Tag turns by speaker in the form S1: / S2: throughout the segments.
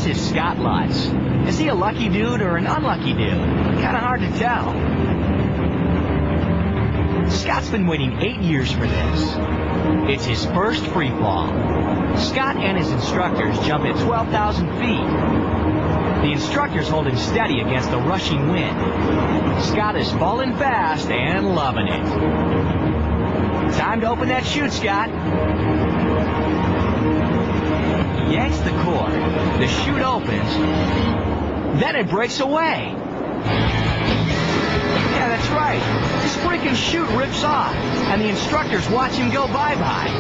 S1: this is Scott Lutz. Is he a lucky dude or an unlucky dude? Kind of hard to tell. Scott's been waiting 8 years for this. It's his first free fall. Scott and his instructors jump at 12,000 feet. The instructors hold him steady against the rushing wind. Scott is falling fast and loving it. Time to open that chute, Scott. He yanks the cord. The chute opens. Then it breaks away. Yeah, that's right. This freaking chute rips off, and the instructors watch him go bye-bye.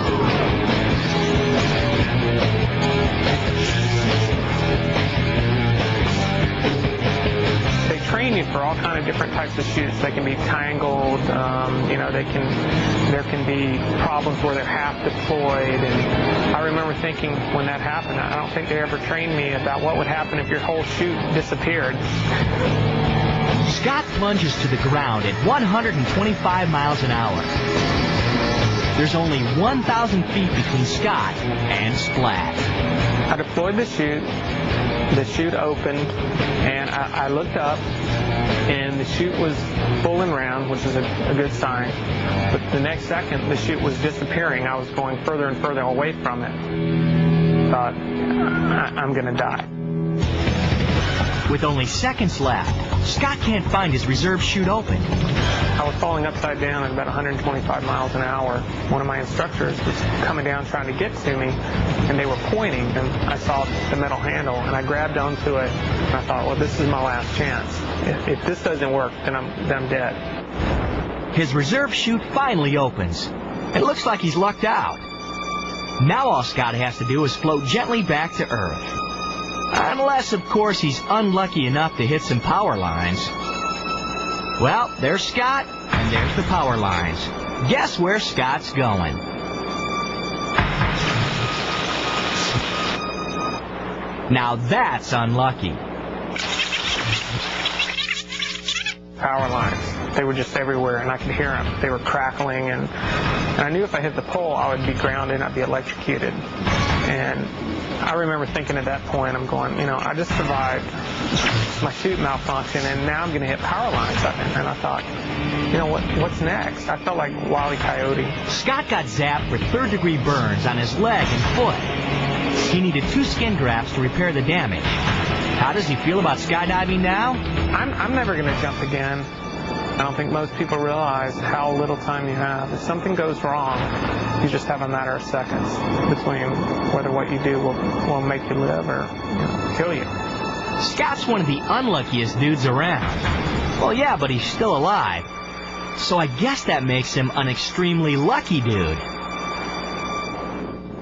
S2: They train you for all kind of different types of chutes. They can be tangled, there can be problems where they're half deployed, and I remember thinking when that happened, I don't think they ever trained me about what would happen if your whole chute disappeared.
S1: Scott plunges to the ground at 125 miles an hour. There's only 1,000 feet between Scott and Splat.
S2: I deployed the chute opened, and I looked up, and the chute was full and round, which is a good sign. But the next second, the chute was disappearing. I was going further and further away from it. Thought, I'm going to die.
S1: With only seconds left, Scott can't find his reserve chute open.
S2: I was falling upside down at about 125 miles an hour. One of my instructors was coming down trying to get to me, and they were pointing, and I saw the metal handle, and I grabbed onto it, and I thought, well, this is my last chance. If this doesn't work, then I'm dead.
S1: His reserve chute finally opens. It looks like he's lucked out. Now all Scott has to do is float gently back to Earth. Unless, of course, he's unlucky enough to hit some power lines. Well, there's Scott, and there's the power lines. Guess where Scott's going? Now that's unlucky.
S2: Power lines. They were just everywhere, and I could hear them. They were crackling, and I knew if I hit the pole, I would be grounded, I'd be electrocuted. And I remember thinking at that point, I'm going, I just survived my chute malfunction, and now I'm going to hit power lines. And I thought, what's next? I felt like Wile E. Coyote.
S1: Scott got zapped for third-degree burns on his leg and foot. He needed 2 skin grafts to repair the damage. How does he feel about skydiving now?
S2: I'm never going to jump again. I don't think most people realize how little time you have. If something goes wrong, you just have a matter of seconds between whether what you do will make you live or kill you.
S1: Scott's one of the unluckiest dudes around. Well, yeah, but he's still alive. So I guess that makes him an extremely lucky dude.